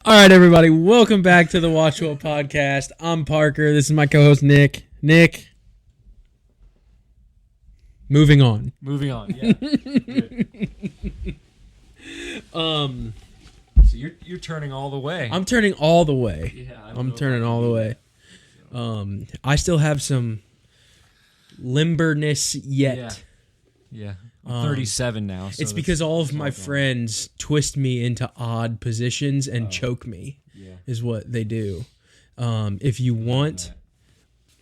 All right, everybody, welcome back to the WatchWell Podcast. I'm Parker. This is my co-host, Nick. Nick, moving on. Yeah. So you're turning all the way. I'm turning all the way. Yeah, I'm turning all the way. I still have some limberness yet. Yeah. I'm 37 now. So it's because all of my friends twist me into odd positions and choke me. Yeah. Is what they do. If you want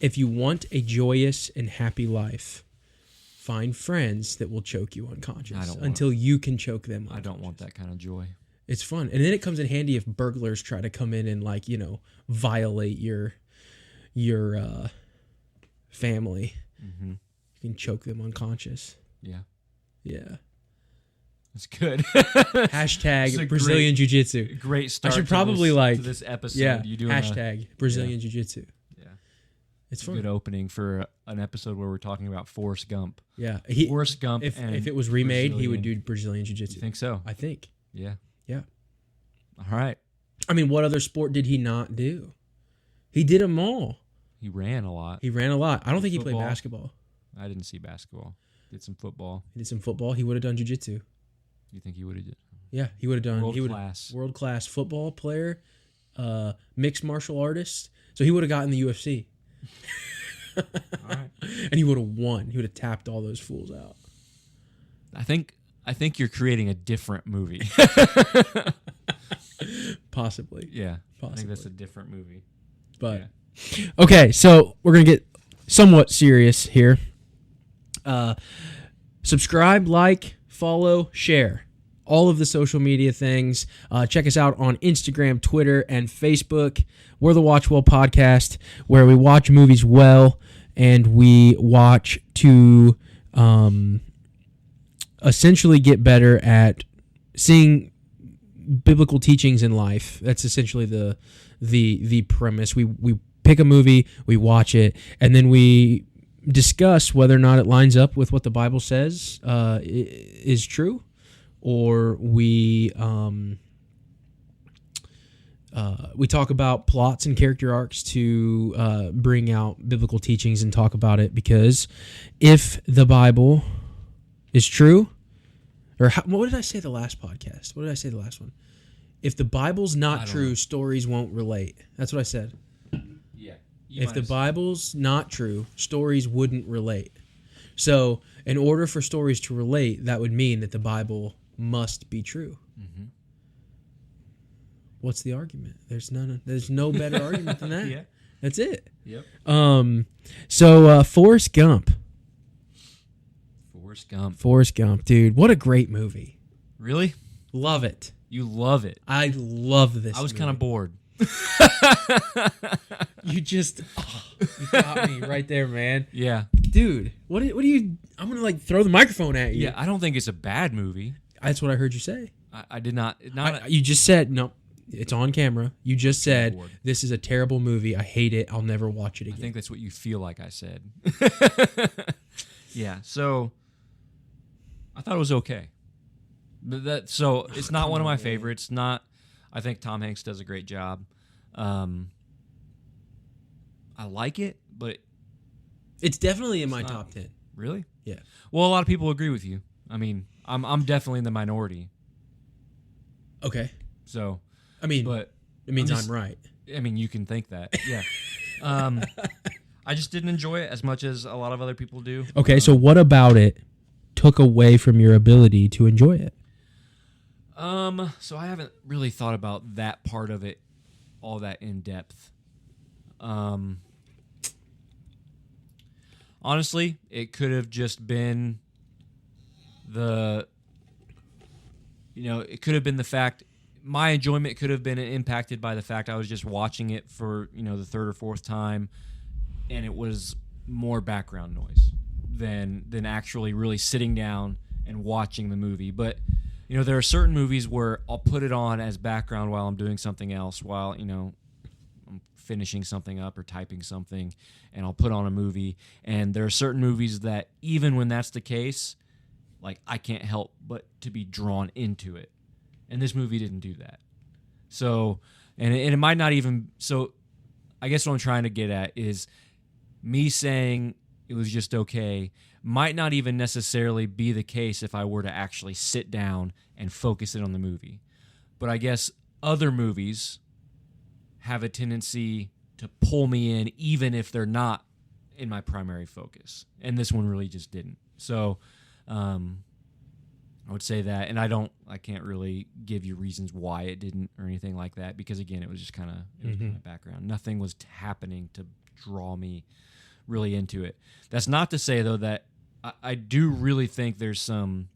a joyous and happy life, find friends that will choke you unconscious until you can choke them unconscious. I don't want that kind of joy. It's fun. And then it comes in handy if burglars try to come in and violate your family. Mm-hmm. You can choke them unconscious. Yeah. Yeah. That's good. Hashtag Brazilian Jiu-Jitsu. Great start. I should probably to this episode. Yeah. You doing hashtag Brazilian Jiu-Jitsu. Yeah. It's fun. Good opening for an episode where we're talking about Forrest Gump. Yeah. Forrest Gump. If it was remade, he would do Brazilian Jiu-Jitsu. You think so? I think. Yeah. Yeah. All right. I mean, what other sport did he not do? He did them all. He ran a lot. I don't think he played basketball. I didn't see basketball. Did some football. He did some football. He would have done jiu-jitsu. You think he would have did? Yeah, he would have done World-class football player, mixed martial artist. So he would have gotten the UFC. All right. And he would have won. He would have tapped all those fools out. I think you're creating a different movie. Possibly. Yeah. I think that's a different movie. But okay, so we're going to get somewhat serious here. Subscribe, like, follow, share. All of the social media things. Check us out on Instagram, Twitter, and Facebook. We're the WatchWell Podcast, where we watch movies well, and we watch to essentially get better at seeing biblical teachings in life. That's essentially the premise. We pick a movie, we watch it, and then we discuss whether or not it lines up with what the Bible says is true, or we talk about plots and character arcs to bring out biblical teachings and talk about it, because if the Bible is true, what did I say the last podcast? What did I say the last one? If the Bible's not true, stories won't relate. That's what I said. If the Bible's not true, stories wouldn't relate. So, in order for stories to relate, that would mean that the Bible must be true. Mm-hmm. What's the argument? There's no better argument than that. Yeah. That's it. Yep. So Forrest Gump. Forrest Gump, dude, what a great movie. Really? Love it. You love it. I love this. I was kind of bored. You got me right there, man. Yeah. Dude, what do you... I'm going to throw the microphone at you. Yeah, I don't think it's a bad movie. That's what I heard you say. I did not... You just said... No, it's on camera. You just said, this is a terrible movie. I hate it. I'll never watch it again. I think that's what you feel like I said. Yeah, so... I thought it was okay. But so it's not one of my favorites. Not... I think Tom Hanks does a great job. I like it, but it's definitely in my top 10. Really? Yeah. Well, a lot of people agree with you. I mean, I'm definitely in the minority. Okay. So, but it means I'm right. I mean, you can think that. Yeah. I just didn't enjoy it as much as a lot of other people do. Okay, so what about it took away from your ability to enjoy it? So I haven't really thought about that part of it all that in depth. Honestly, it could have just been it could have been the fact, my enjoyment could have been impacted by the fact I was just watching it for, the third or fourth time, and it was more background noise than actually really sitting down and watching the movie. But there are certain movies where I'll put it on as background while I'm doing something else, while, I'm finishing something up or typing something, and I'll put on a movie. And there are certain movies that, even when that's the case, I can't help but to be drawn into it. And this movie didn't do that. So, and it might not even. So, I guess what I'm trying to get at is me saying it was just okay might not even necessarily be the case if I were to actually sit down and focus in on the movie. But I guess other movies have a tendency to pull me in even if they're not in my primary focus. And this one really just didn't. So I would say that, and I can't really give you reasons why it didn't or anything like that, because again, it was just kind of my background. Nothing was happening to draw me really into it. That's not to say though that I do really think there's some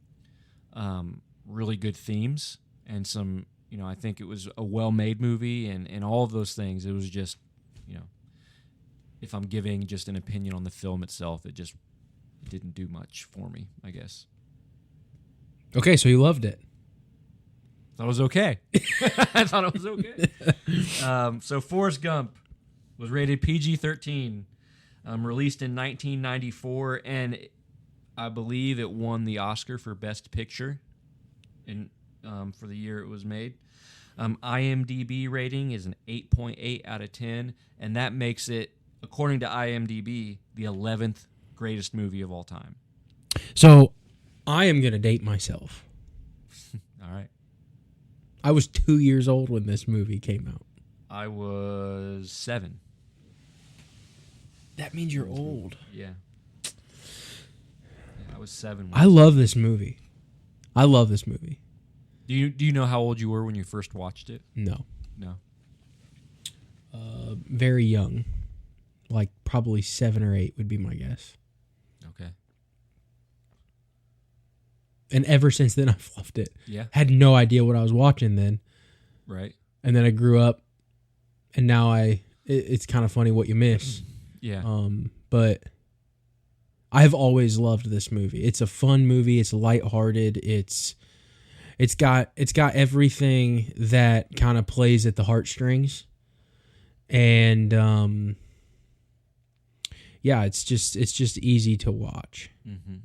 really good themes and some, I think it was a well-made movie and all of those things. It was just, if I'm giving just an opinion on the film itself, it didn't do much for me, I guess. Okay, so you loved it. Thought it was okay. I thought it was okay. So Forrest Gump was rated PG-13, released in 1994, and I believe it won the Oscar for Best Picture for the year it was made. IMDb rating is an 8.8 out of 10, and that makes it, according to IMDb, the 11th greatest movie of all time. So I am going to date myself. All right. I was 2 years old when this movie came out. I was 7. That means you're old. Yeah. I was 7. I love this movie. I love this movie. Do you know how old you were when you first watched it? No. No. Very young. Like probably 7 or 8 would be my guess. Okay. And ever since then, I've loved it. Yeah. Had no idea what I was watching then. Right. And then I grew up, and now it's kind of funny what you miss. Yeah. But I have always loved this movie. It's a fun movie. It's lighthearted. It's got everything that kind of plays at the heartstrings, and it's just easy to watch. Mm-hmm.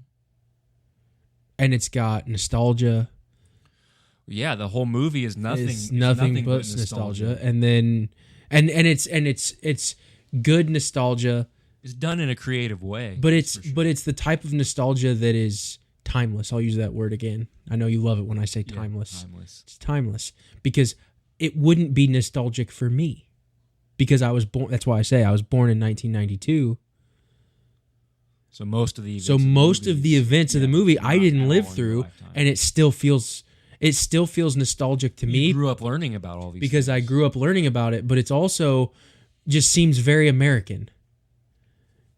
And it's got nostalgia. Yeah, the whole movie is nothing. It's nothing but nostalgia. And then and it's good nostalgia. It's done in a creative way. But it's the type of nostalgia that is timeless. I'll use that word again. I know you love it when I say timeless. Yeah, timeless. It's timeless because it wouldn't be nostalgic for me because I was born. That's why I say I was born in 1992. So most of the events of the movie I didn't live through, and it still feels nostalgic to me. You grew up learning about all these because things. I grew up learning about it, but it's also just seems very American.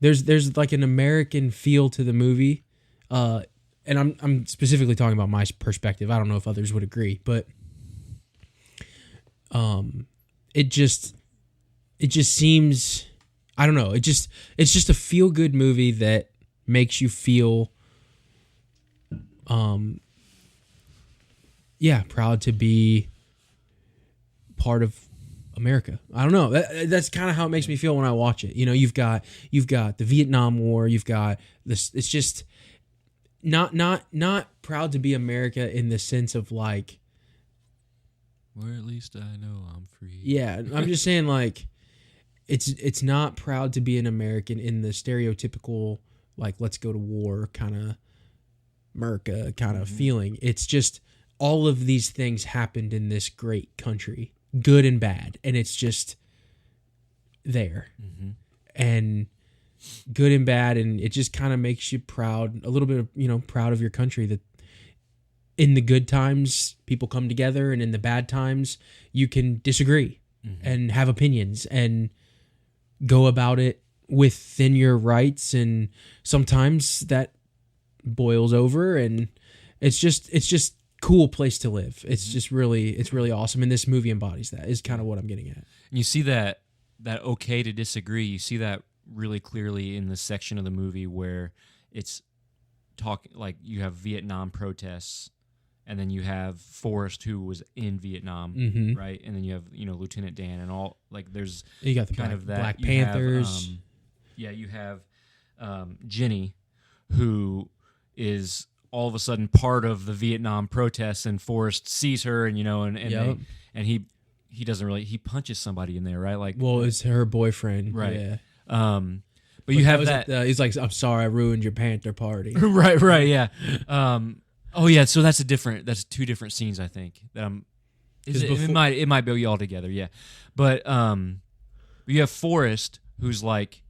There's like an American feel to the movie, and I'm specifically talking about my perspective. I don't know if others would agree, but it just seems, I don't know. It's just a feel good movie that makes you feel, proud to be part of America. I don't know. That's kind of how it makes me feel when I watch it. You've got the Vietnam War. You've got this. It's just not proud to be America in the sense of like, where at least I know I'm free. Yeah, I'm just saying like, it's not proud to be an American in the stereotypical like let's go to war kind of America kind of feeling. It's just all of these things happened in this great country, good and bad, and it's just there. Mm-hmm. And good and bad, and it just kind of makes you proud, a little bit of, proud of your country, that in the good times people come together, and in the bad times you can disagree and have opinions and go about it within your rights, and sometimes that boils over, and it's just cool place to live. It's just it's really awesome, and this movie embodies that, is kind of what I'm getting at. You see that okay to disagree, you see that really clearly in the section of the movie where it's talking, like you have Vietnam protests, and then you have Forrest, who was in Vietnam, right? And then you have Lieutenant Dan, and all, like there's you got the kind of that Black Panthers. You have Jenny, who is all of a sudden part of the Vietnam protests, and Forrest sees her, and and he he doesn't really, he punches somebody in there, right? Like, well, it's her boyfriend, right? Yeah. But you have that. He's like, I'm sorry, I ruined your Panther party. right, yeah. Oh yeah, so that's two different scenes, I think. It might be all together, yeah. But you have Forrest, who's like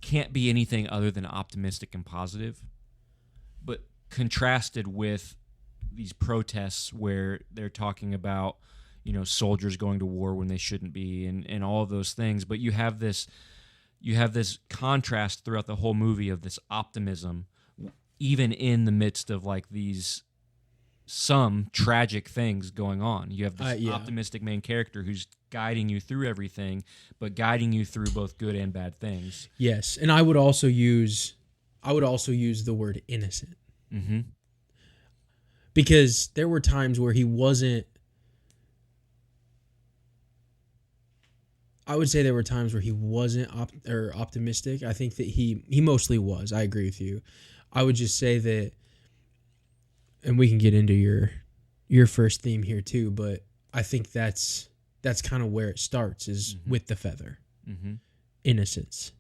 can't be anything other than optimistic and positive, but contrasted with these protests where they're talking about, soldiers going to war when they shouldn't be, and all of those things. But you have this contrast throughout the whole movie of this optimism, even in the midst of like some tragic things going on. You have this optimistic main character who's guiding you through everything, but guiding you through both good and bad things. Yes, and I would also use the word innocent. Mm-hmm. Because there were times where he wasn't. I would say there were times where he wasn't optimistic. I think that he mostly was. I agree with you. I would just say that, and we can get into your first theme here too, but I think that's kind of where it starts is with the feather. Mm-hmm. Innocence.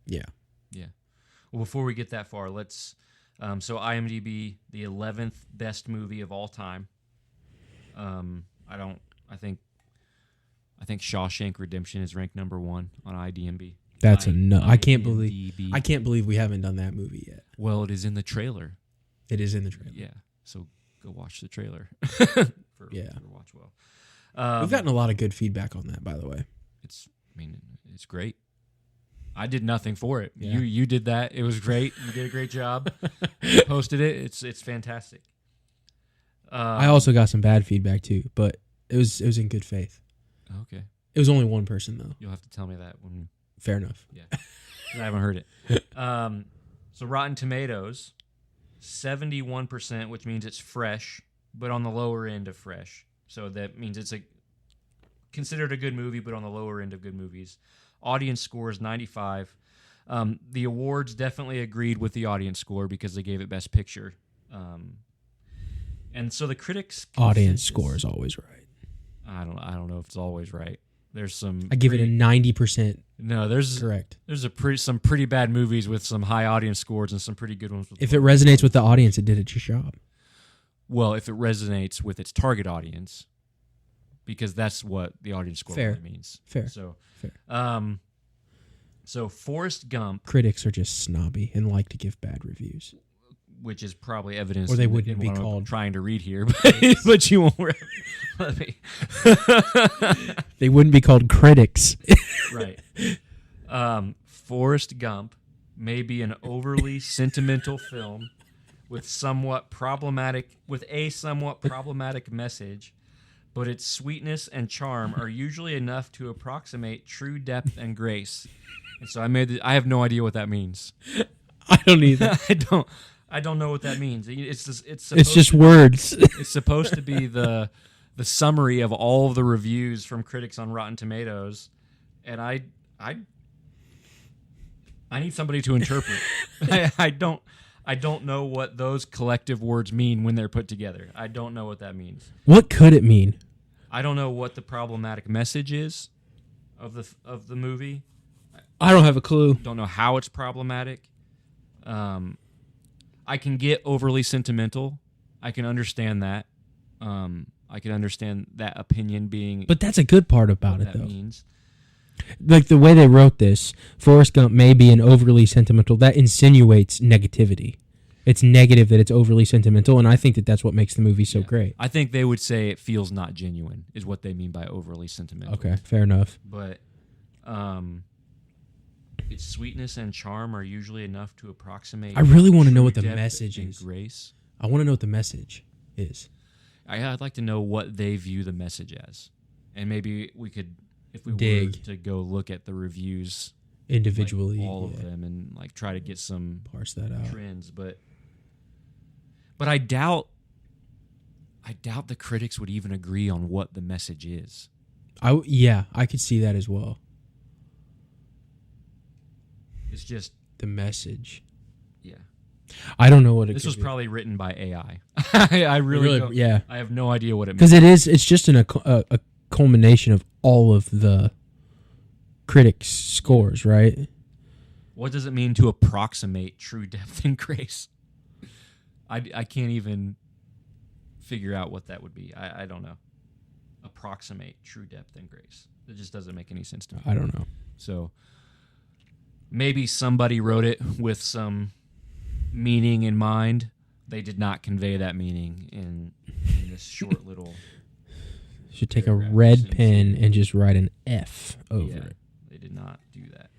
Yeah. Yeah. Well, before we get that far, let's. So IMDb, the 11th best movie of all time. I think Shawshank Redemption is ranked number 1 on IMDb. That's enough. I can't believe we haven't done that movie yet. Well, it is in the trailer. It is in the trailer. Yeah. So go watch the trailer. for WatchWell. We've gotten a lot of good feedback on that, by the way. It's great. I did nothing for it. Yeah. You did that. It was great. You did a great job. Posted it. It's fantastic. I also got some bad feedback too, but it was in good faith. Okay. It was only one person though. You'll have to tell me that when. Fair enough. Yeah. I haven't heard it. So Rotten Tomatoes, 71%, which means it's fresh, but on the lower end of fresh. So that means it's considered a good movie, but on the lower end of good movies. Audience score is 95. The awards definitely agreed with the audience score because they gave it Best Picture. And so the critics' audience score is always right. I don't know if it's always right. There's some. I give it a 90%. No, there's correct. There's some pretty bad movies with some high audience scores and some pretty good ones. If it resonates with the audience, it did its job. Well, if it resonates with its target audience, because that's what the audience score really means. Fair. So, fair. So Forrest Gump. Critics are just snobby and like to give bad reviews, which is probably evidence. Or they wouldn't be called. I'm trying to read here, but you won't. Let me. They wouldn't be called critics. Right. Forrest Gump may be an overly sentimental film with a somewhat problematic message, but its sweetness and charm are usually enough to approximate true depth and grace. And so I have no idea what that means. I don't either. I don't know what that means. It's just words. It's supposed to be the summary of all of the reviews from critics on Rotten Tomatoes, and I need somebody to interpret. I don't know what those collective words mean when they're put together. I don't know what that means. What could it mean? I don't know what the problematic message is of the movie. I don't have a clue. Don't know how it's problematic. I can get overly sentimental. I can understand that. I can understand that opinion being. But that's a good part about it, though. Means. Like the way they wrote this, Forrest Gump may be an overly sentimental. That insinuates negativity. It's negative that it's overly sentimental, and I think that that's what makes the movie so great. I think they would say it feels not genuine, is what they mean by overly sentimental. Okay, fair enough. But its sweetness and charm are usually enough to approximate. I really want to know what the message is. Grace. I want to know what the message is. I'd like to know what they view the message as, and maybe we could, if we were to go look at the reviews individually, all of them, and try to get some parse that out trends, but I doubt the critics would even agree on what the message is. I could see that as well. It's just the message. Yeah. I don't know what it This could was be. probably written by AI. I really don't. Yeah. I have no idea what it Because means. it's just a culmination of all of the critics' scores, right? What does it mean to approximate true depth and grace? I can't even figure out what that would be. I don't know. Approximate true depth and grace. It just doesn't make any sense to me. I don't know. So maybe somebody wrote it with some meaning in mind. They did not convey that meaning in this short little. Should take a paragraph red sentence. pen and just write an F over Yeah, it. they did not do that.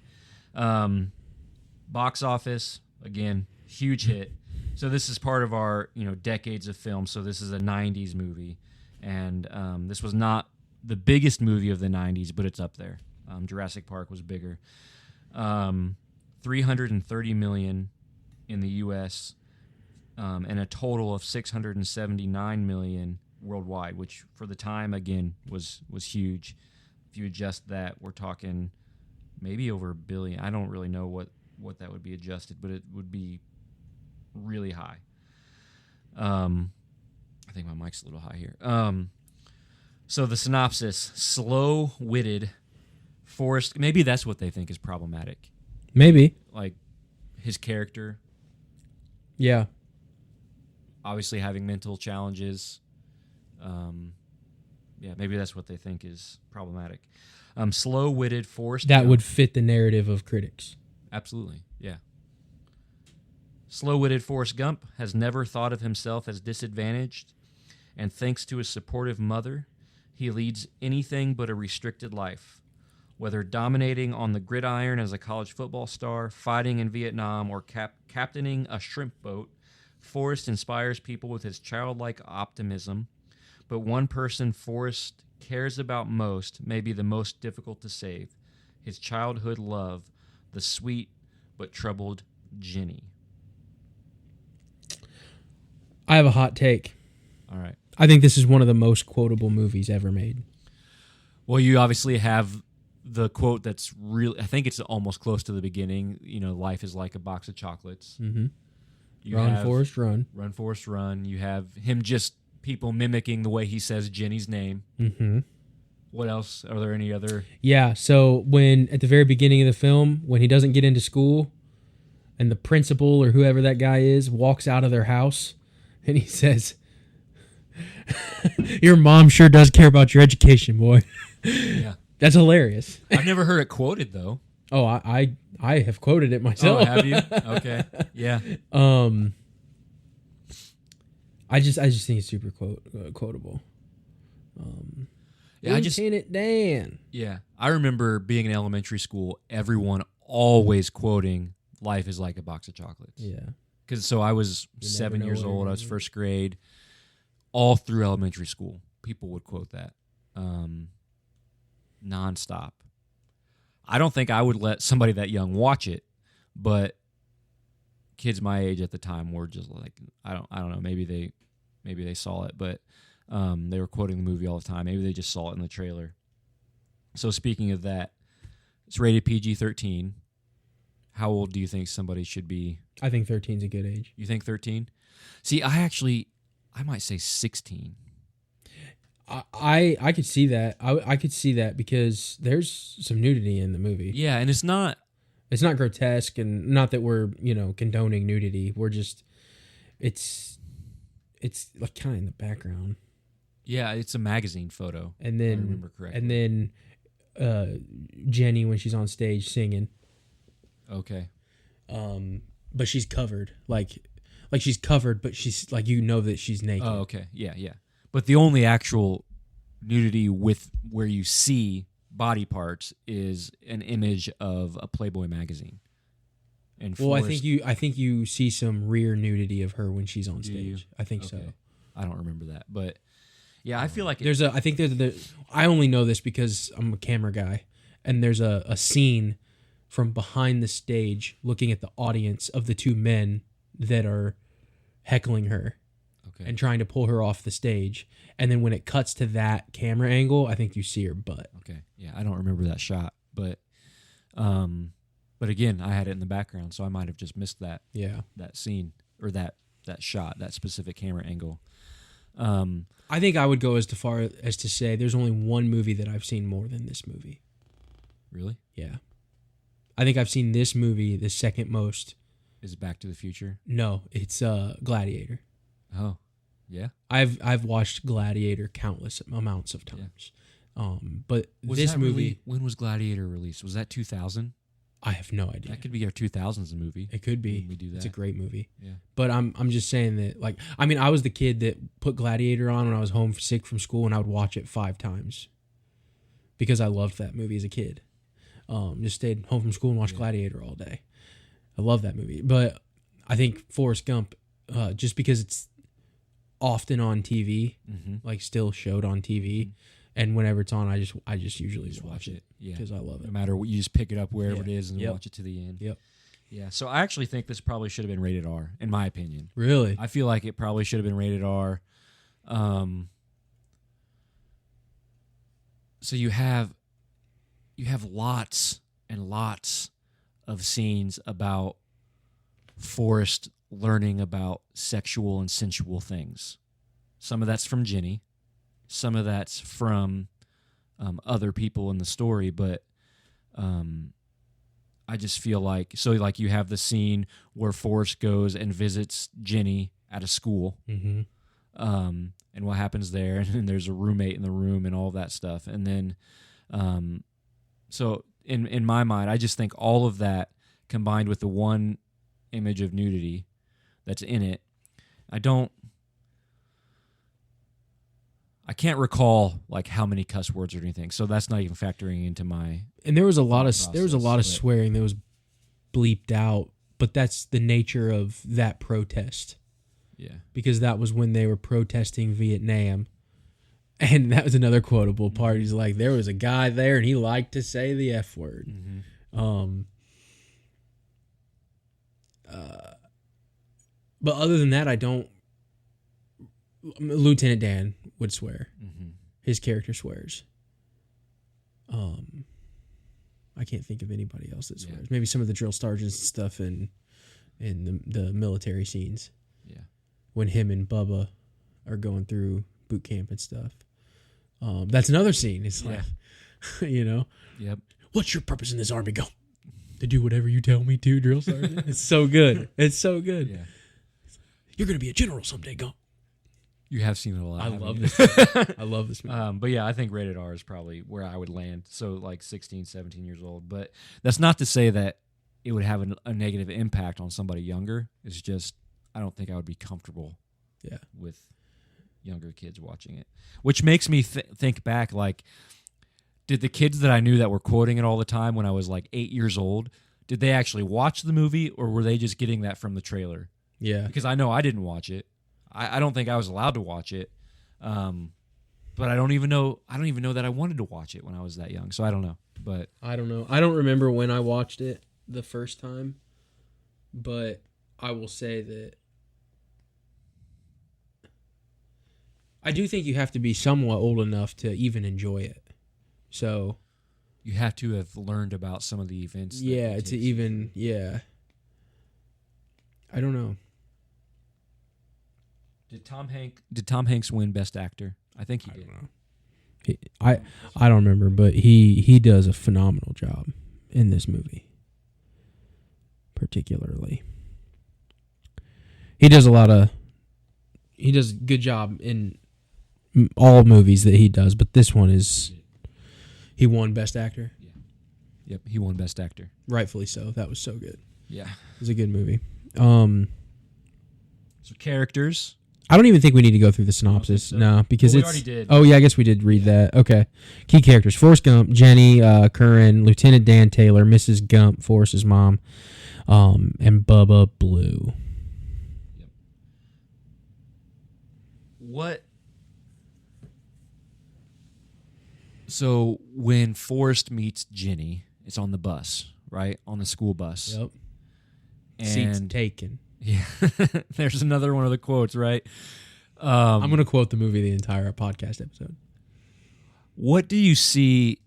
Box office, again, huge hit. So this is part of our decades of film. So this is a 90s movie. And this was not the biggest movie of the 90s, but it's up there. Jurassic Park was bigger. 330 million in the U.S. And a total of 679 million worldwide, which for the time, again, was huge. If you adjust that, we're talking maybe over $1 billion. I don't really know what that would be adjusted, but it would be really high. I think my mic's a little high here. So the synopsis: slow-witted Forrest. Maybe that's what they think is problematic. Maybe. Like his character, Yeah. obviously having mental challenges. Yeah, maybe that's what they think is problematic. Slow-witted Forrest That Gump. would fit the narrative of critics. Absolutely, yeah. Slow-witted Forrest Gump has never thought of himself as disadvantaged, and thanks to his supportive mother, he leads anything but a restricted life. Whether dominating on the gridiron as a college football star, fighting in Vietnam, or captaining a shrimp boat, Forrest inspires people with his childlike optimism. But one person Forrest cares about most may be the most difficult to save: his childhood love, the sweet but troubled Jenny. I have a hot take. All right. I think this is one of the most quotable movies ever made. Well, you obviously have the quote that's really, I think it's almost close to the beginning. Life is like a box of chocolates. Mm-hmm. You Run, have Forrest, run. Run, Forrest, run. You have him just people mimicking the way he says Jenny's name. Mm-hmm. What else? Are there any other? Yeah, so when, at the very beginning of the film, when he doesn't get into school, and the principal or whoever that guy is walks out of their house, and he says, "Your mom sure does care about your education, boy." Yeah. That's hilarious. I've never heard it quoted, though. Oh, I have quoted it myself. Oh, have you? Okay. Yeah. I just think it's super quotable. Yeah, Lieutenant Dan. Yeah. I remember being in elementary school, everyone always quoting "Life is like a box of chocolates." Yeah. Because I was You never 7 know years what old. it I was is. first grade. All through elementary school, people would quote that nonstop. I don't think I would let somebody that young watch it, but kids my age at the time were just like, I don't know. Maybe they saw it, but they were quoting the movie all the time. Maybe they just saw it in the trailer. So speaking of that, it's rated PG-13. How old do you think somebody should be? I think 13's a good age. You think 13? See, I might say 16. I could see that. I could see that because there's some nudity in the movie. Yeah, and it's not. It's not grotesque, and not that we're condoning nudity. We're just it's like kind of in the background. Yeah, it's a magazine photo. And if I then remember correctly. and then Jenny when she's on stage singing. Okay. But she's covered like she's covered, but she's like that she's naked. Oh, okay. Yeah, yeah. But the only actual nudity with where you see body parts is an image of a Playboy magazine. And Well, Forrest, I think you see some rear nudity of her when she's on Do you? stage. I think so. Okay. I don't remember that, but yeah, I feel like I only know this because I'm a camera guy, and there's a scene from behind the stage looking at the audience of the two men that are heckling her okay. and trying to pull her off the stage. And then when it cuts to that camera angle, I think you see her butt. Okay. Yeah, I don't remember that shot, but But again, I had it in the background, so I might have just missed that scene or that shot, that specific camera angle. I think I would go as far as to say there's only one movie that I've seen more than this movie. Really? Yeah. I think I've seen this movie the second most. Is it Back to the Future? No, it's Gladiator. Oh, yeah. I've watched Gladiator countless amounts of times. Yeah. But this movie, when was Gladiator released? Was that 2000? I have no idea. That could be our 2000s movie. It could be. We do that. It's a great movie. Yeah. But I'm just saying that, like, I mean, I was the kid that put Gladiator on when I was home sick from school, and I would watch it 5 times because I loved that movie as a kid. Just stayed home from school and watched Gladiator all day. I love that movie. But I think Forrest Gump, just because it's often on TV, like still showed on TV, and whenever it's on, I just usually just watch it because I love it. No matter what, you just pick it up wherever it is and watch it to the end. Yep. Yeah. So I actually think this probably should have been rated R, in my opinion. Really? I feel like it probably should have been rated R. So you have lots and lots of scenes about Forrest learning about sexual and sensual things. Some of that's from Jenny. Some of that's from other people in the story, but I just feel like, so like you have the scene where Forrest goes and visits Jenny at a school, and what happens there, and there's a roommate in the room and all that stuff, and then so in my mind, I just think all of that combined with the one image of nudity that's in it, I can't recall like how many cuss words or anything, so that's not even factoring into my. And there was a lot of swearing that was bleeped out, but that's the nature of that protest. Yeah, because that was when they were protesting Vietnam, and that was another quotable part. He's like, there was a guy there, and he liked to say the F word. But other than that, I don't. Lieutenant Dan would swear. His character swears. I can't think of anybody else that swears. Maybe some of the drill sergeants and stuff in the military scenes. Yeah. When him and Bubba are going through boot camp and stuff. That's another scene. It's like, you know. Yep. What's your purpose in this army? Go. To do whatever you tell me to, drill sergeant. It's so good. It's so good. Yeah. You're going to be a general someday. Go. You have seen it a lot. I love this movie. I love this movie. But yeah, I think rated R is probably where I would land. So like 16, 17 years old. But that's not to say that it would have a negative impact on somebody younger. It's just I don't think I would be comfortable with younger kids watching it. Which makes me think back, like, did the kids that I knew that were quoting it all the time when I was like 8 years old, did they actually watch the movie or were they just getting that from the trailer? Yeah. Because I know I didn't watch it. I don't think I was allowed to watch it, but I don't even know that I wanted to watch it when I was that young. So I don't know. But I don't know. I don't remember when I watched it the first time, but I will say that I do think you have to be somewhat old enough to even enjoy it. So you have to have learned about some of the events. Yeah, to even I don't know. Did Tom Hanks win Best Actor? I think he did. I don't remember, but he does a phenomenal job in this movie. Particularly. He does a good job in all movies that he does, but this one he won Best Actor. Yeah. Yep, he won Best Actor. Rightfully so. That was so good. Yeah. It was a good movie. So characters. I don't even think we need to go through the synopsis. So. No, because we already did. Oh, yeah, I guess we did read that. Okay. Key characters. Forrest Gump, Jenny Curran, Lieutenant Dan Taylor, Mrs. Gump, Forrest's mom, and Bubba Blue. Yep. What? So when Forrest meets Jenny, it's on the bus, right? On the school bus. Yep. And seats taken. Yeah. There's another one of the quotes, right? I'm going to quote the movie the entire podcast episode. What do you see?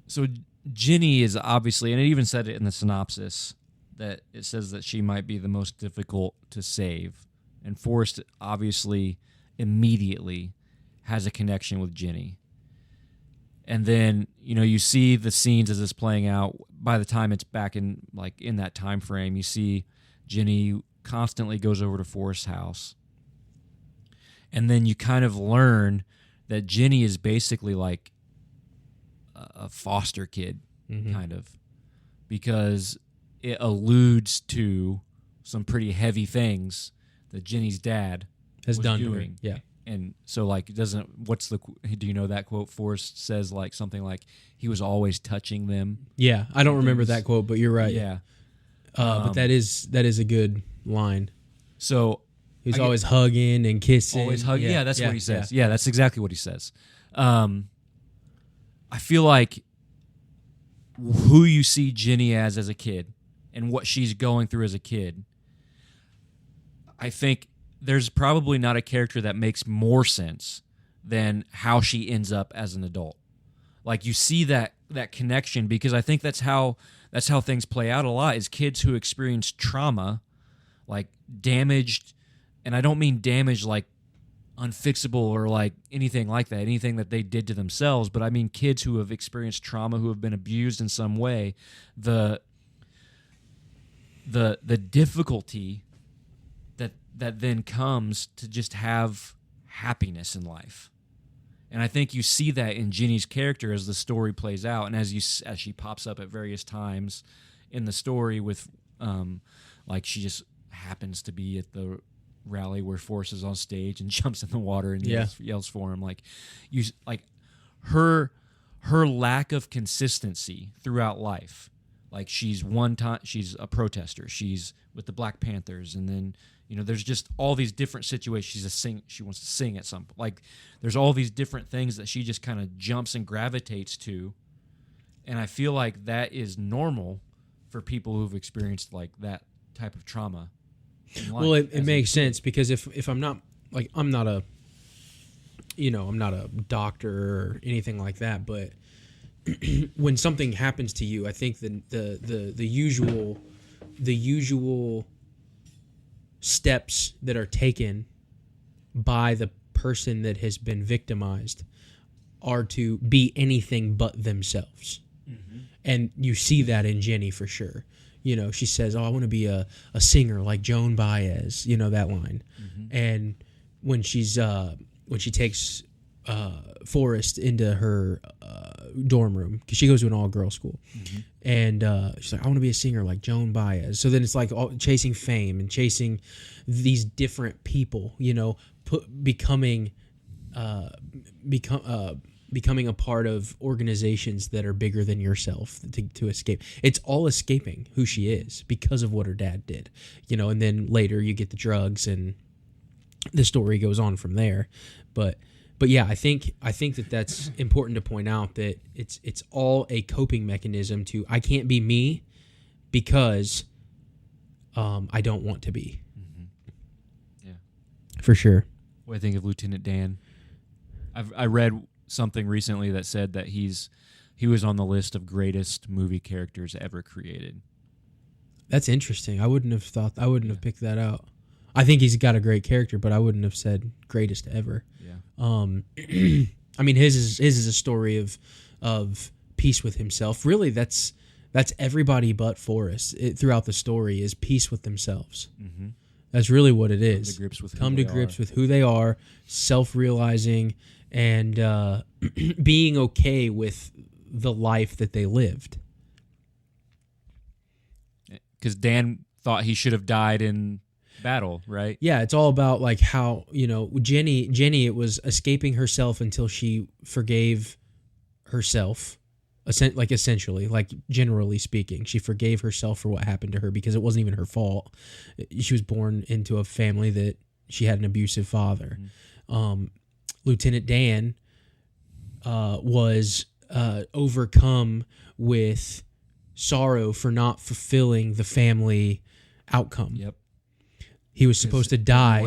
So Ginny is obviously, and it even said it in the synopsis, that it says that she might be the most difficult to save. And Forrest obviously immediately has a connection with Ginny. And then, you see the scenes as it's playing out. By the time it's back in that time frame, you see Ginny constantly goes over to Forrest's house. And then you kind of learn that Ginny is basically like a foster kid, kind of, because it alludes to some pretty heavy things that Ginny's dad has was done doing. to her. Yeah. And so, do you know that quote? Forrest says like something like, he was always touching them. Yeah, I don't remember that quote, but you're right. Yeah. But that is a good line. So he was always hugging and kissing. Always hugging. Yeah, that's what he says. Yeah, that's exactly what he says. I feel like who you see Ginny as a kid and what she's going through as a kid, I think there's probably not a character that makes more sense than how she ends up as an adult. Like, you see that connection, because I think that's how things play out a lot, is kids who experience trauma, like damaged, and I don't mean damaged like unfixable or like anything like that, anything that they did to themselves, but I mean kids who have experienced trauma, who have been abused in some way, the difficulty that then comes to just have happiness in life. And I think you see that in Ginny's character as the story plays out, and as she pops up at various times in the story with, like, she just happens to be at the rally where Forrest is on stage and jumps in the water and yells for him. Like, her lack of consistency throughout life. Like, she's a protester. She's with the Black Panthers, and then there's just all these different situations. She wants to sing at some point. Like, there's all these different things that she just kind of jumps and gravitates to, and I feel like that is normal for people who've experienced like that type of trauma. Well, it makes sense, because if I'm not a doctor or anything like that, but when something happens to you, I think the usual steps that are taken by the person that has been victimized are to be anything but themselves. Mm-hmm. And you see that in Ginny for sure. She says, "Oh, I want to be a singer like Joan Baez." That line. Mm-hmm. And when she takes Forrest into her dorm room, because she goes to an all-girls school, mm-hmm. and she's like, "I want to be a singer like Joan Baez." So then it's like chasing fame and chasing these different people, becoming a part of organizations that are bigger than yourself to escape. It's all escaping who she is because of what her dad did, and then later you get the drugs and the story goes on from there. But yeah, I think that's important to point out, that it's all a coping mechanism to, I can't be me because I don't want to be. Mm-hmm. Yeah, for sure. What do I think of Lieutenant Dan? I read something recently that said that he was on the list of greatest movie characters ever created. That's interesting. I wouldn't have picked that out. I think he's got a great character, but I wouldn't have said greatest ever. Yeah. I mean, his is a story of peace with himself. Really, that's everybody but Forrest throughout the story is peace with themselves. Mm-hmm. That's really what it is. Come to grips with who they are, self-realizing, and being okay with the life that they lived. Because Dan thought he should have died in battle, right? Yeah, it's all about like how, Jenny, it was escaping herself until she forgave herself. Essentially, generally speaking, she forgave herself for what happened to her, because it wasn't even her fault. She was born into a family that she had an abusive father. Mm-hmm. Lieutenant Dan was overcome with sorrow for not fulfilling the family outcome. Yep. He was supposed to die.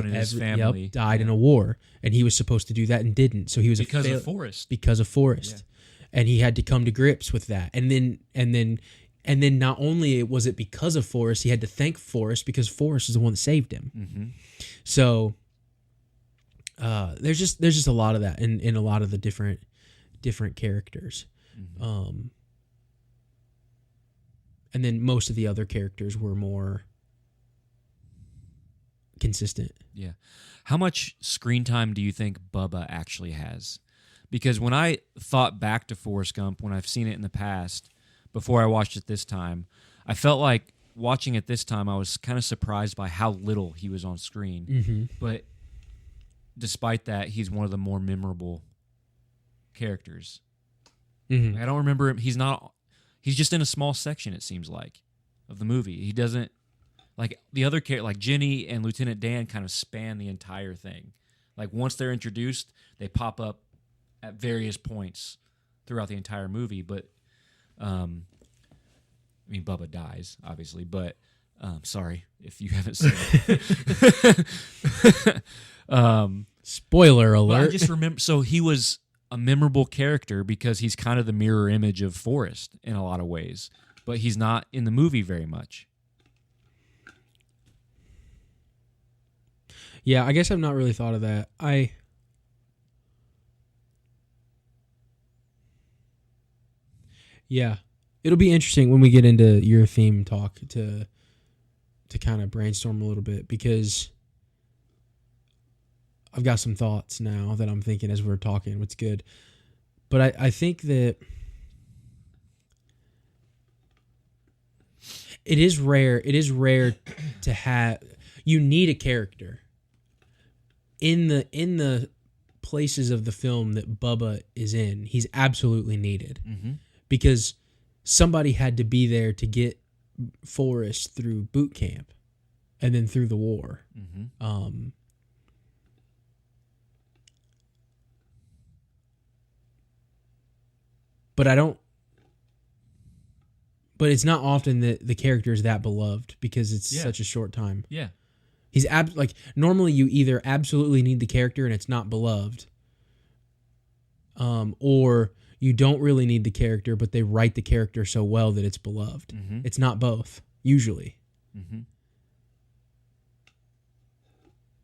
Died in a war, and he was supposed to do that and didn't. So he was because of Forrest. Yeah. and he had to come to grips with that. And then not only was it because of Forrest, he had to thank Forrest because Forrest is the one that saved him. Mm-hmm. So there's just a lot of that in a lot of the different characters. Mm-hmm. And then most of the other characters were more consistent. Yeah. How much screen time do you think Bubba actually has? Because when I thought back to Forrest Gump, when I've seen it in the past, before I watched it this time, I felt like watching it this time, I was kind of surprised by how little he was on screen. Mm-hmm. But despite that, he's one of the more memorable characters. Mm-hmm. I don't remember him. He's just in a small section, it seems like, of the movie. He doesn't, like the other characters, like Jenny and Lieutenant Dan kind of span the entire thing. Like once they're introduced, they pop up at various points throughout the entire movie. But, I mean, Bubba dies, obviously, but sorry if you haven't seen it. Spoiler alert. I just remember, so he was a memorable character because he's kind of the mirror image of Forrest in a lot of ways, but he's not in the movie very much. Yeah, I guess I've not really thought of that. Yeah, it'll be interesting when we get into your theme talk to kind of brainstorm a little bit, because I've got some thoughts now that I'm thinking as we're talking, what's good. But I think that it is rare to have, you need a character in the places of the film that Bubba is in. He's absolutely needed. Mm-hmm. Because somebody had to be there to get Forrest through boot camp and then through the war. Mm-hmm. But it's not often that the character is that beloved because it's such a short time. Yeah. He's normally you either absolutely need the character and it's not beloved, or you don't really need the character, but they write the character so well that it's beloved. Mm-hmm. It's not both, usually. Mm-hmm.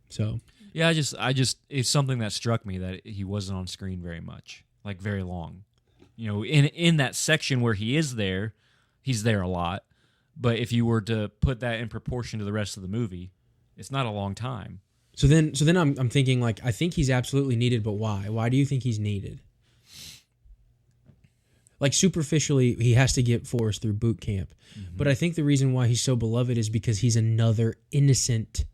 So yeah, I just it's something that struck me that he wasn't on screen very much, like very long. You know, in that section where he is there, he's there a lot. But if you were to put that in proportion to the rest of the movie, it's not a long time. So then I'm thinking, like, I think he's absolutely needed, but why? Why do you think he's needed? Like, superficially, he has to get Forrest through boot camp. Mm-hmm. But I think the reason why he's so beloved is because he's another innocent.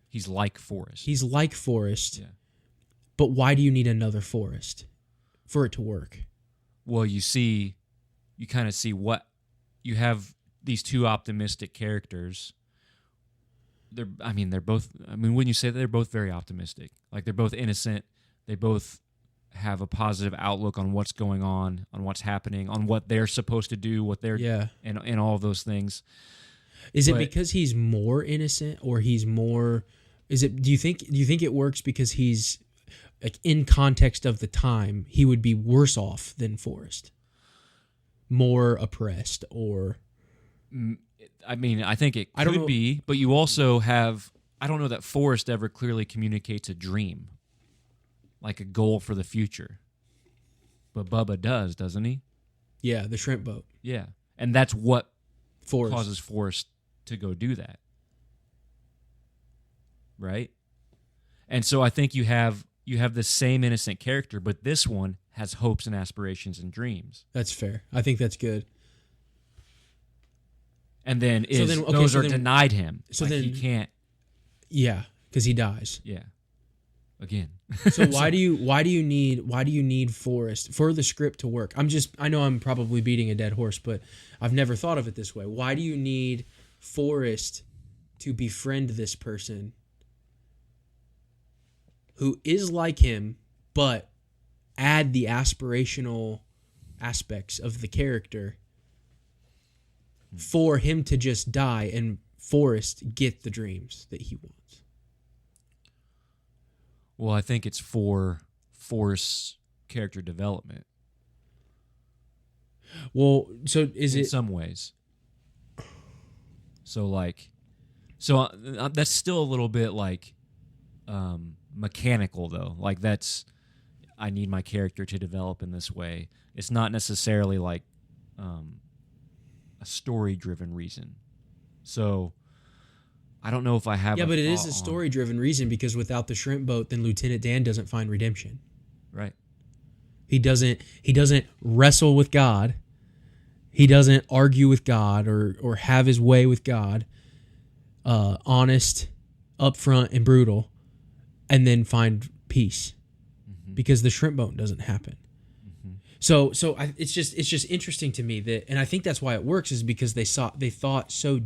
He's like Forrest. He's like Forrest. Yeah. But why do you need another Forrest for it to work? Well, you kind of see what you have, these two optimistic characters. They're both, wouldn't you say that they're both very optimistic? Like, they're both innocent. They both have a positive outlook on what's going on what's happening, on what they're supposed to do, what they're and all of those things. Is it because he's more innocent, or he's more? Do you think it works because he's, like, in context of the time, he would be worse off than Forrest, more oppressed, or? I think it could be, but you also have, I don't know that Forrest ever clearly communicates a dream, like a goal for the future. But Bubba does, doesn't he? Yeah, the shrimp boat. Yeah. And that's what Forrest causes Forrest to go do that. Right? And so I think you have the same innocent character, but this one has hopes and aspirations and dreams. That's fair. I think that's good. And then those are denied him. So then he can't. Yeah, because he dies. Yeah. Again. So why do you need Forrest for the script to work? I know I'm probably beating a dead horse, but I've never thought of it this way. Why do you need Forrest to befriend this person who is like him, but add the aspirational aspects of the character for him to just die and Forrest get the dreams that he wants? Well, I think it's for Forrest's character development. Well, so is in it some ways. So that's still a little bit like mechanical though. Like I need my character to develop in this way. It's not necessarily like a story-driven reason. So I don't know if I have. Yeah, but it is a story-driven reason because without the shrimp boat, then Lieutenant Dan doesn't find redemption. Right. He doesn't wrestle with God. He doesn't argue with God or have his way with God. Honest, upfront, and brutal, and then find peace. Because the shrimp boat doesn't happen. So it's just interesting to me that, and I think that's why it works is because they thought so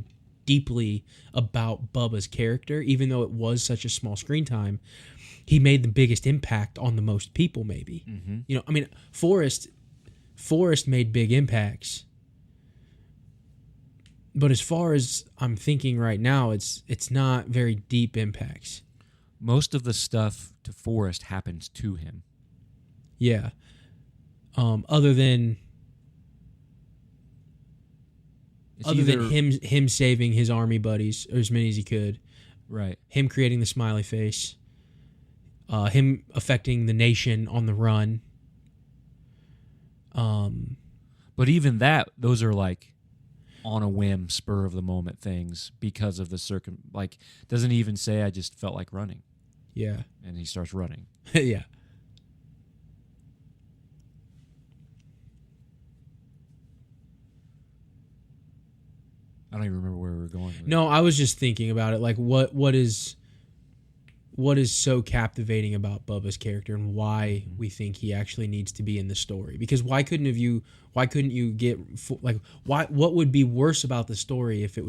deeply about Bubba's character, even though it was such a small screen time. He made the biggest impact on the most people, maybe. You know, I mean, Forrest made big impacts, but as far as I'm thinking right now, it's not very deep impacts. Most of the stuff to Forrest happens to him. Yeah. Other than him saving his army buddies, or as many as he could. Right. Him creating the smiley face. Him affecting the nation on the run. But even that, those are like on a whim, spur of the moment things because of the like, doesn't even say I just felt like running. Yeah. And he starts running. Yeah. I don't even remember where we were going with No, I was just thinking about it. Like, what is so captivating about Bubba's character and why we think he actually needs to be in the story? Because why couldn't you get like what would be worse about the story if if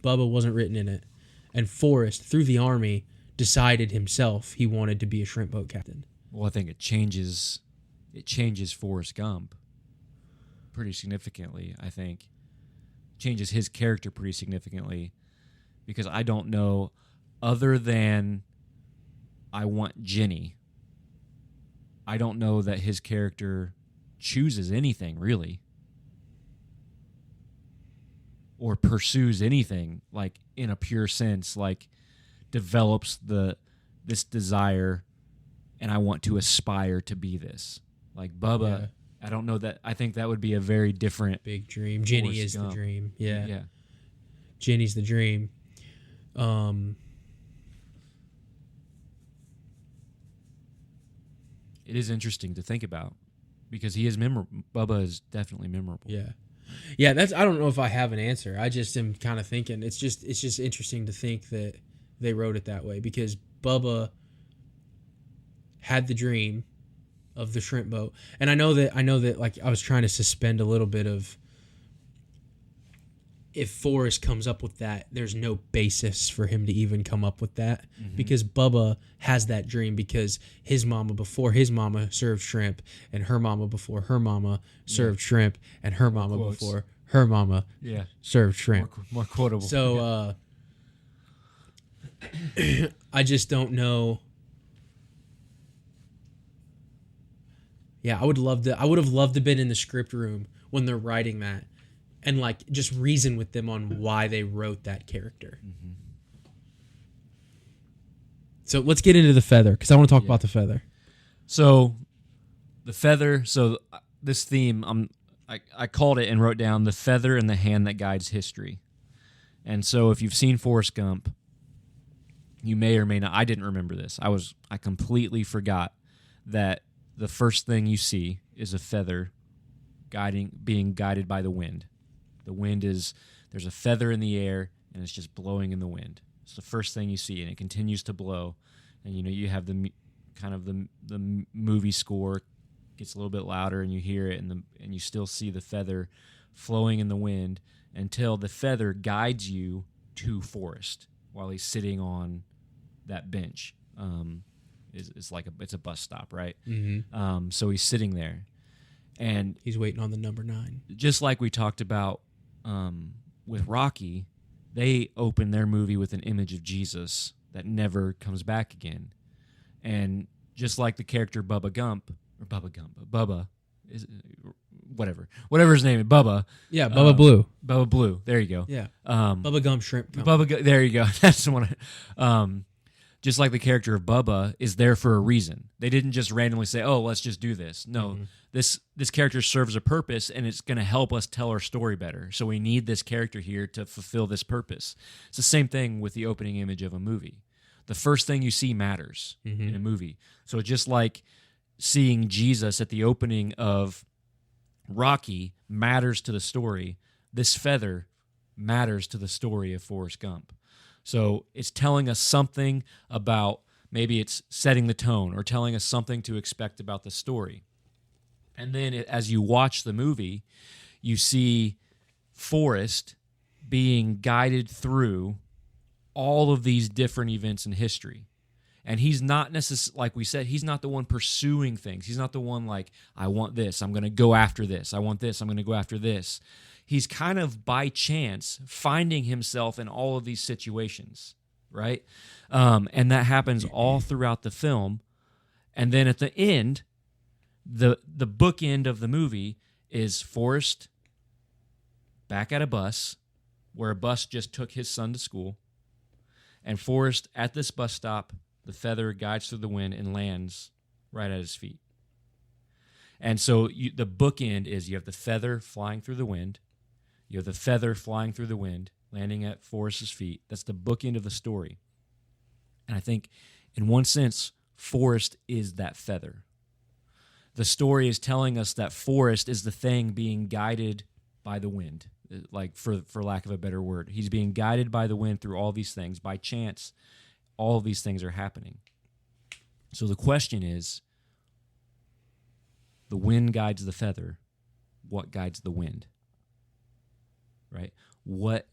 Bubba wasn't written in it and Forrest through the army decided himself he wanted to be a shrimp boat captain? Well, I think it changes Forrest Gump pretty significantly, I think. Changes his character pretty significantly because I don't know, other than I want Jenny, I don't know that his character chooses anything really or pursues anything like in a pure sense, like develops this desire and I want to aspire to be this. Like Bubba, yeah. I don't know that. I think that would be a very different big dream. Jenny is the dream. Yeah. Yeah. Jenny's the dream. It is interesting to think about because he is memorable. Bubba is definitely memorable. Yeah. Yeah, I don't know if I have an answer. I just am kind of thinking it's just interesting to think that they wrote it that way because Bubba had the dream of the shrimp boat. And I know that like I was trying to suspend a little bit of if Forrest comes up with that, there's no basis for him to even come up with that because Bubba has that dream because his mama before his mama served shrimp and her mama before her mama served shrimp and her mama before her mama served shrimp. More quotable. So I just don't know. Yeah, I would have loved to been in the script room when they're writing that and like just reason with them on why they wrote that character. So let's get into the feather because I want to talk about the feather. So the feather. So this theme, I called it and wrote down the feather and the hand that guides history. And so if you've seen Forrest Gump, you may or may not. I didn't remember this. I completely forgot that the first thing you see is a feather being guided by the wind. The wind there's a feather in the air and it's just blowing in the wind. It's the first thing you see, and it continues to blow. And you have the movie score gets a little bit louder, and you hear it, and you still see the feather flowing in the wind until the feather guides you to Forrest while he's sitting on that bench. It's a bus stop, right? So he's sitting there, and he's waiting on the number 9. Just like we talked about with Rocky, they open their movie with an image of Jesus that never comes back again, and just like the character Bubba, whatever his name is, Bubba. Yeah, Bubba Blue. Bubba Blue. There you go. Yeah. Bubba Gump Shrimp Company. There you go. That's the one. Just like the character of Bubba is there for a reason. They didn't just randomly say, "Oh, let's just do this." No, this character serves a purpose, and it's going to help us tell our story better. So we need this character here to fulfill this purpose. It's the same thing with the opening image of a movie. The first thing you see matters in a movie. So just like seeing Jesus at the opening of Rocky matters to the story, this feather matters to the story of Forrest Gump. So it's telling us something about, maybe it's setting the tone or telling us something to expect about the story. And then as you watch the movie, you see Forrest being guided through all of these different events in history. And he's not necessarily, like we said, he's not the one pursuing things. He's not the one like, I want this, I'm going to go after this. I want this, I'm going to go after this. He's kind of by chance finding himself in all of these situations, right? And that happens all throughout the film. And then at the end, the bookend of the movie is Forrest back at a bus, where a bus just took his son to school. And Forrest at this bus stop, the feather guides through the wind and lands right at his feet. And so the bookend is you have the feather flying through the wind. You have the feather flying through the wind, landing at Forrest's feet. That's the bookend of the story. And I think, in one sense, Forrest is that feather. The story is telling us that Forrest is the thing being guided by the wind, like for lack of a better word. He's being guided by the wind through all these things. By chance, all of these things are happening. So the question is, the wind guides the feather. What guides the wind? Right? What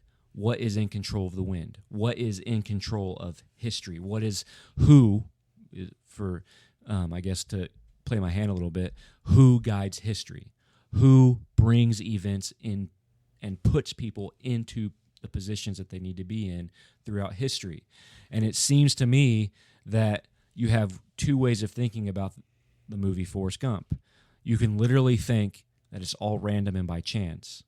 is in control of the wind? What is in control of history? What is I guess to play my hand a little bit, who guides history? Who brings events in and puts people into the positions that they need to be in throughout history? And it seems to me that you have two ways of thinking about the movie Forrest Gump. You can literally think that it's all random and by chance,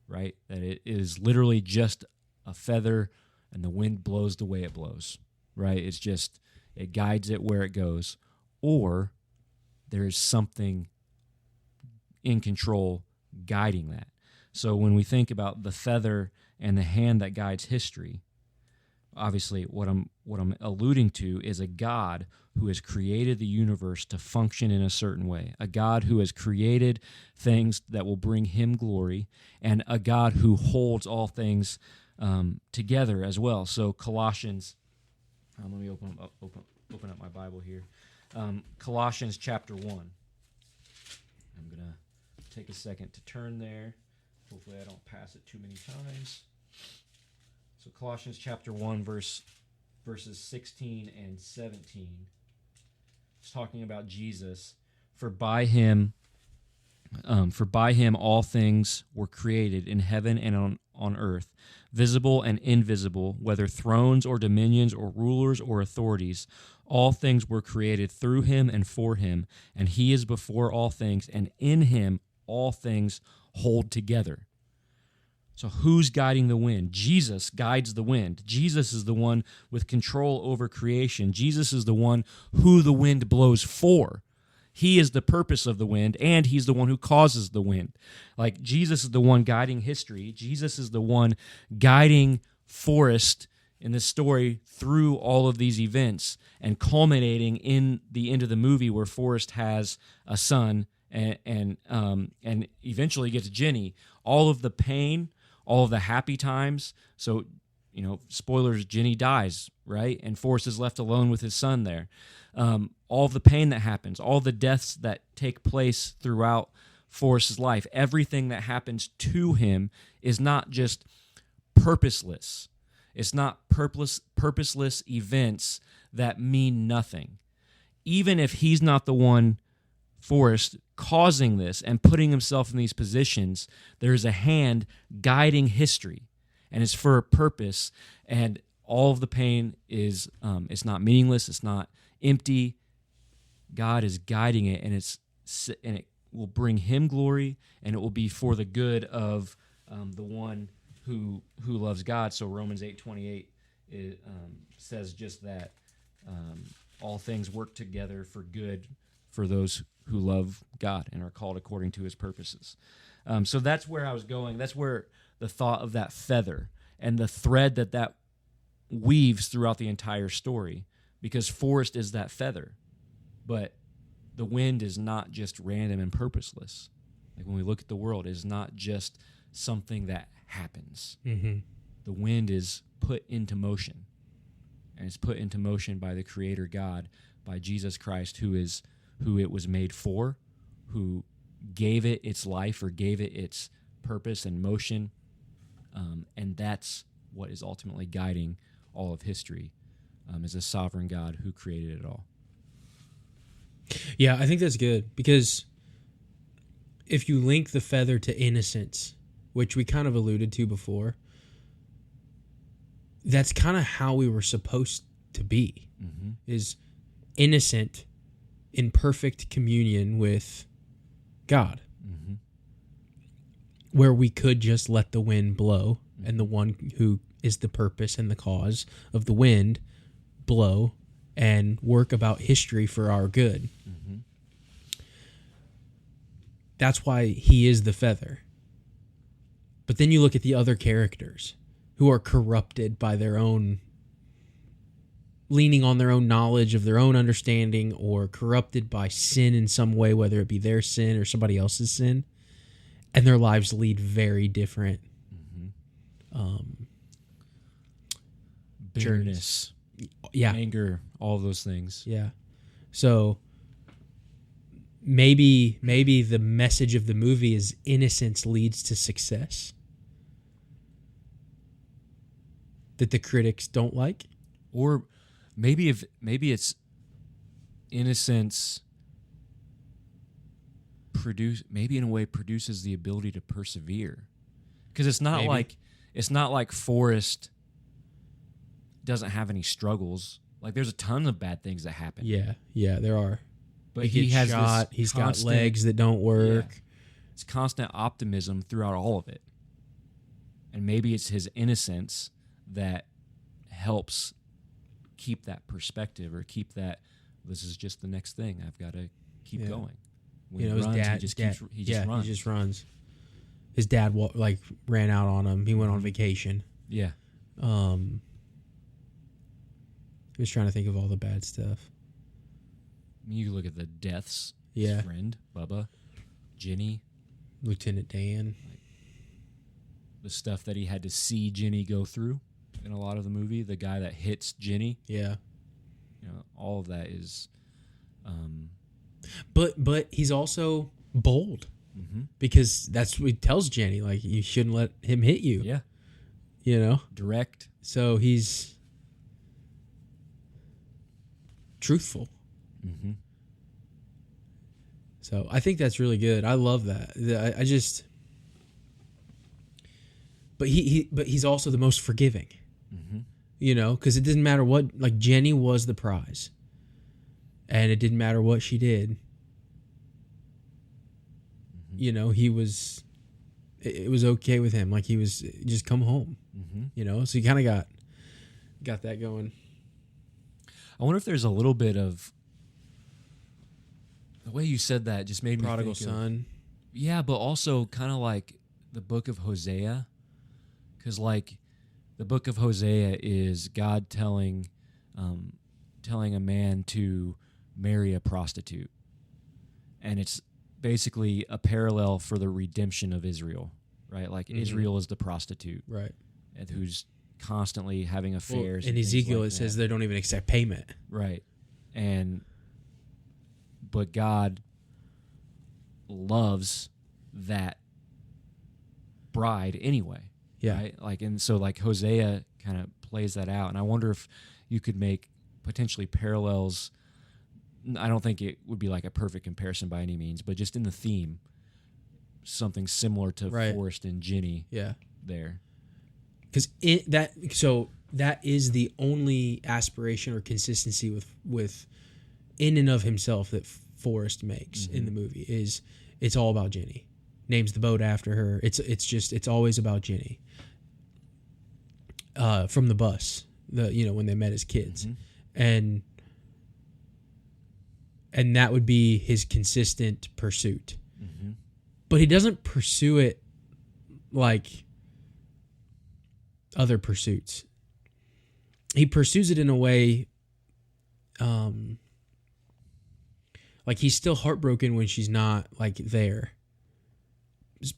right? That it is literally just a feather and the wind blows the way it blows, right? It's just, it guides it where it goes. Or there is something in control guiding that. So when we think about the feather and the hand that guides history, obviously what I'm alluding to is a God who has created the universe to function in a certain way, a God who has created things that will bring him glory, and a God who holds all things together as well. So Colossians, let me open up my Bible here. Colossians chapter 1. I'm going to take a second to turn there. Hopefully I don't pass it too many times. So Colossians chapter 1, verses 16 and 17. It's talking about Jesus. For by him all things were created in heaven and on earth, visible and invisible, whether thrones or dominions or rulers or authorities. All things were created through him and for him, and he is before all things, and in him all things hold together. So who's guiding the wind? Jesus guides the wind. Jesus is the one with control over creation. Jesus is the one who the wind blows for. He is the purpose of the wind, and he's the one who causes the wind. Like, Jesus is the one guiding history. Jesus is the one guiding Forrest in this story through all of these events and culminating in the end of the movie where Forrest has a son and eventually gets Jenny. All of the pain, all of the happy times. So, spoilers, Jenny dies, right? And Forrest is left alone with his son there. All of the pain that happens, all the deaths that take place throughout Forrest's life, everything that happens to him is not just purposeless. It's not purposeless events that mean nothing. Even if he's not the one, Forrest, causing this and putting himself in these positions, there's a hand guiding history, and it's for a purpose. And all of the pain is it's not meaningless. It's not empty. God is guiding it, and will bring him glory, and it will be for the good of the one who loves God. So Romans 8:28 says just that. All things work together for good for those who love God and are called according to his purposes. So that's where I was going. That's where the thought of that feather and the thread that weaves throughout the entire story, because Forrest is that feather. But the wind is not just random and purposeless. Like when we look at the world, it is not just something that happens. Mm-hmm. The wind is put into motion. And it's put into motion by the Creator God, by Jesus Christ, who it was made for, who gave it its life or gave it its purpose and motion. And that's what is ultimately guiding all of history, is a sovereign God who created it all. Yeah, I think that's good, because if you link the feather to innocence, which we kind of alluded to before, that's kind of how we were supposed to be, is innocent in perfect communion with God, where we could just let the wind blow, and the one who is the purpose and the cause of the wind blow and work about history for our good. That's why he is the feather. But then you look at the other characters who are corrupted by their own, leaning on their own knowledge of their own understanding, or corrupted by sin in some way, whether it be their sin or somebody else's sin, and their lives lead very different bitterness, anger, all those things. Yeah. So maybe the message of the movie is innocence leads to success, that the critics don't like. Or maybe it's innocence maybe in a way produces the ability to persevere. Because it's not like Forrest doesn't have any struggles. Like, there's a ton of bad things that happen. Yeah, there are. But he has shot. He's got legs that don't work. Yeah, it's constant optimism throughout all of it. And maybe it's his innocence that helps keep that perspective, or keep that this is just the next thing. I've got to keep going. When he runs, he just runs. His dad ran out on him. He went on vacation. Yeah. I was trying to think of all the bad stuff. You look at the deaths. Yeah. His friend, Bubba, Jenny. Lieutenant Dan. The stuff that he had to see Jenny go through in a lot of the movie. The guy that hits Jenny. Yeah. All of that is... But he's also bold. Because that's what he tells Jenny. Like, you shouldn't let him hit you. Yeah. Direct. So he's... truthful. So I think that's really good. I love that. I just, but he's also the most forgiving. Because it didn't matter what. Like, Jenny was the prize, and it didn't matter what she did. He was. It was okay with him. Like, he was just come home. So he kind of got that going. I wonder if there's a little bit of the way you said that just made me prodigal think son. Yeah, but also kind of like the book of Hosea, because like the book of Hosea is God telling a man to marry a prostitute, and it's basically a parallel for the redemption of Israel, right? Like Israel is the prostitute, right, and who's constantly having affairs. In Ezekiel, it says they don't even accept payment. Right. But God loves that bride anyway. Yeah. Right? Like, and so like Hosea kind of plays that out. And I wonder if you could make potentially parallels. I don't think it would be like a perfect comparison by any means, but just in the theme, something similar to Forrest and Jenny. Yeah. There. Because that is the only aspiration or consistency with in and of himself that Forrest makes in the movie is it's all about Jenny. Names the boat after her. It's always about Jenny. From the bus, when they met as kids, and that would be his consistent pursuit. But he doesn't pursue it like other pursuits. He pursues it in a way, like he's still heartbroken when she's not like there,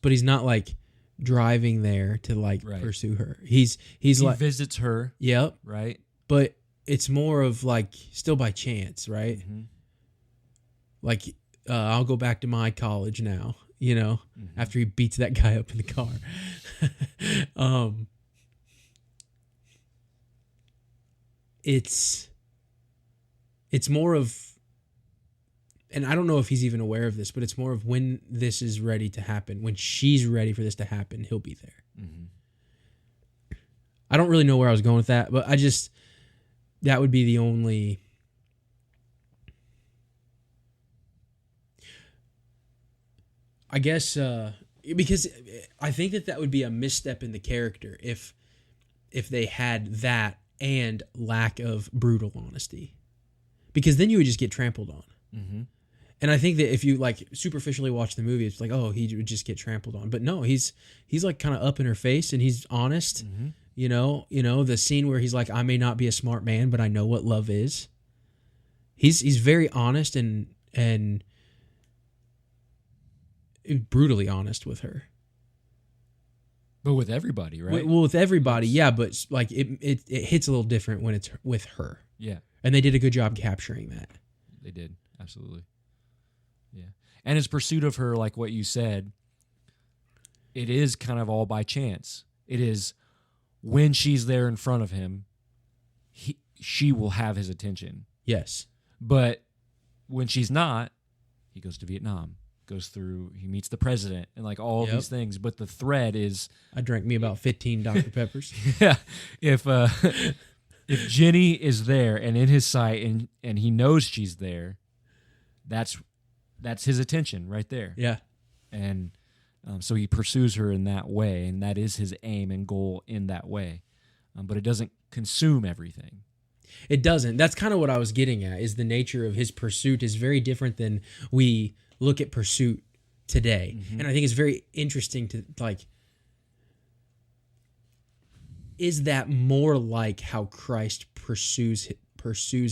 but he's not like driving there to like pursue her. He like visits her. Yep. Right. But it's more of like still by chance, right? Like I'll go back to my college now, after he beats that guy up in the car. It's more of, and I don't know if he's even aware of this, but it's more of when this is ready to happen, when she's ready for this to happen, he'll be there. I don't really know where I was going with that, but that would be the only, I guess, because I think that would be a misstep in the character if they had that and lack of brutal honesty, because then you would just get trampled on. And I think that if you like superficially watch the movie, it's like, oh, he would just get trampled on. But no, he's like kind of up in her face and he's honest. The scene where he's like, I may not be a smart man, but I know what love is. He's very honest and brutally honest with her. But with everybody, right? Well, with everybody, yeah. But like it hits a little different when it's with her. Yeah. And they did a good job capturing that. They did. Absolutely. Yeah. And his pursuit of her, like what you said, it is kind of all by chance. It is when she's there in front of him, she will have his attention. Yes. But when she's not, he goes to Vietnam, he meets the president and like all these things. But the thread is... I drank me about 15 Dr. Peppers. Yeah. If Jenny is there and in his sight and he knows she's there, that's his attention right there. Yeah. And so he pursues her in that way, and that is his aim and goal in that way. But it doesn't consume everything. It doesn't. That's kind of what I was getting at, is the nature of his pursuit is very different than we look at pursuit today. And I think it's very interesting to like, is that more like how Christ pursues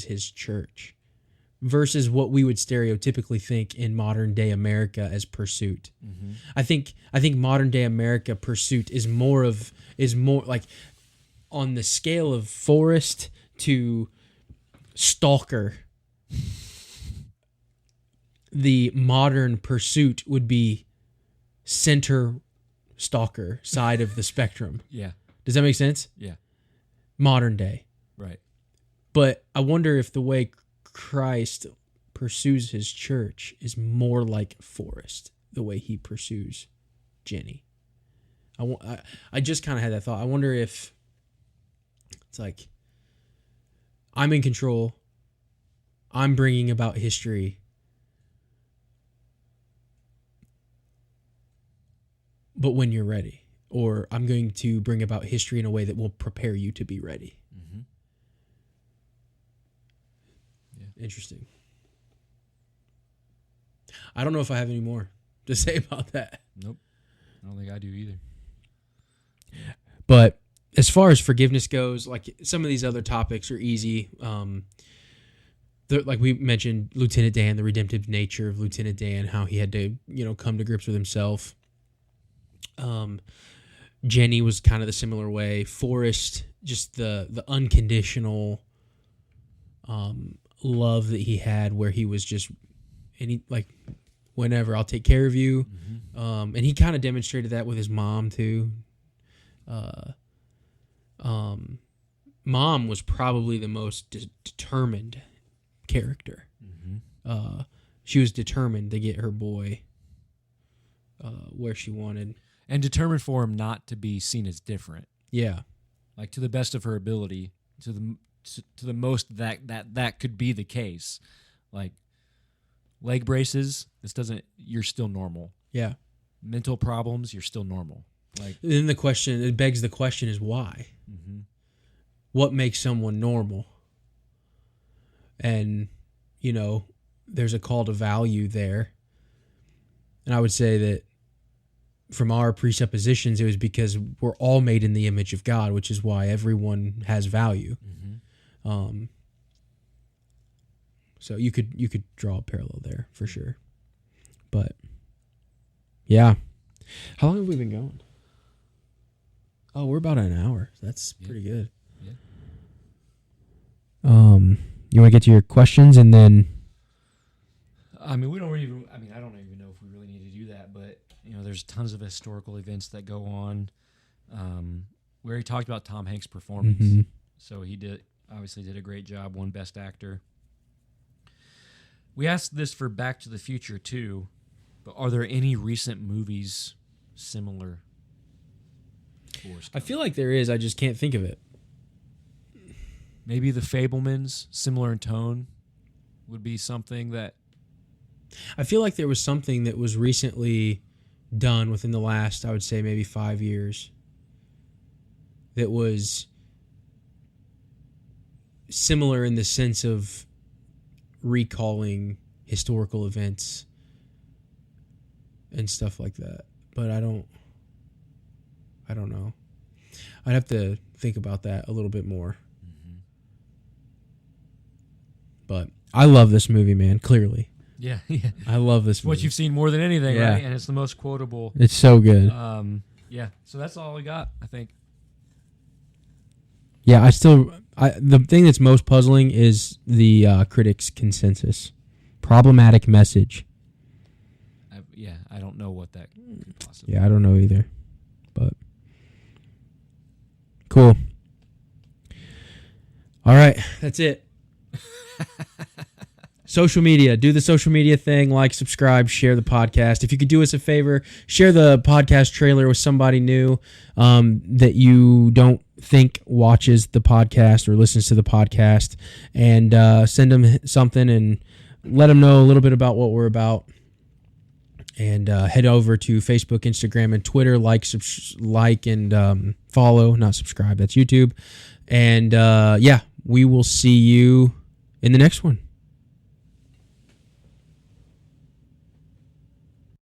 his church versus what we would stereotypically think in modern day America as pursuit? I think modern day America pursuit is more like on the scale of Forrest to Stalker. The modern pursuit would be center Stalker side of the spectrum. Yeah. Does that make sense? Yeah. Modern day. Right. But I wonder if the way Christ pursues his church is more like Forrest, the way he pursues Jenny. I just kind of had that thought. I wonder if it's like, I'm in control. I'm bringing about history. But when you're ready. Or I'm going to bring about history in a way that will prepare you to be ready. Yeah. Interesting. I don't know if I have any more to say about that. Nope. I don't think I do either. But as far as forgiveness goes, like some of these other topics are easy. Like we mentioned, Lieutenant Dan, the redemptive nature of Lieutenant Dan, how he had to, come to grips with himself. Jenny was kind of the similar way. Forrest, just the unconditional love that he had, where he was just, whenever, I'll take care of you. And he kind of demonstrated that with his mom too. Mom was probably the most determined character. She was determined to get her boy where she wanted. And determined for him not to be seen as different. Yeah. Like to the best of her ability, to the most that could be the case. Like leg braces, you're still normal. Yeah. Mental problems, you're still normal. Like, then it begs the question is why? mm-hmm. What makes someone normal? And, there's a call to value there. And I would say that from our presuppositions, it was because we're all made in the image of God, which is why everyone has value. Mm-hmm. So you could draw a parallel there for sure. But yeah, how long have we been going? Oh, we're about an hour. That's pretty good. Yeah. You want to get to your questions and then? I mean, I don't even know if we really need to do that, but there's tons of historical events that go on. We already talked about Tom Hanks' performance, mm-hmm. So he obviously did a great job, won Best Actor. We asked this for Back to the Future too, but are there any recent movies similar? I feel like there is. I just can't think of it. Maybe The Fabelmans, similar in tone, would be something that. I feel like there was something that was recently done within the last, I would say, maybe 5 years that was similar in the sense of recalling historical events and stuff like that. But I don't know. I'd have to think about that a little bit more. Mm-hmm. But I love this movie, man, clearly. Yeah. I love this movie. What you've seen more than anything, right? And it's the most quotable. It's so good. Yeah. So that's all we got, I think. Yeah, the thing that's most puzzling is the critics' consensus. Problematic message. I don't know what that could possibly. Yeah, I don't know either. But cool. All right, that's it. Social media. Do the social media thing. Like, subscribe, share the podcast. If you could do us a favor, share the podcast trailer with somebody new that you don't think watches the podcast or listens to the podcast, and send them something and let them know a little bit about what we're about. And head over to Facebook, Instagram, and Twitter. Like and follow. Not subscribe. That's YouTube. And we will see you in the next one.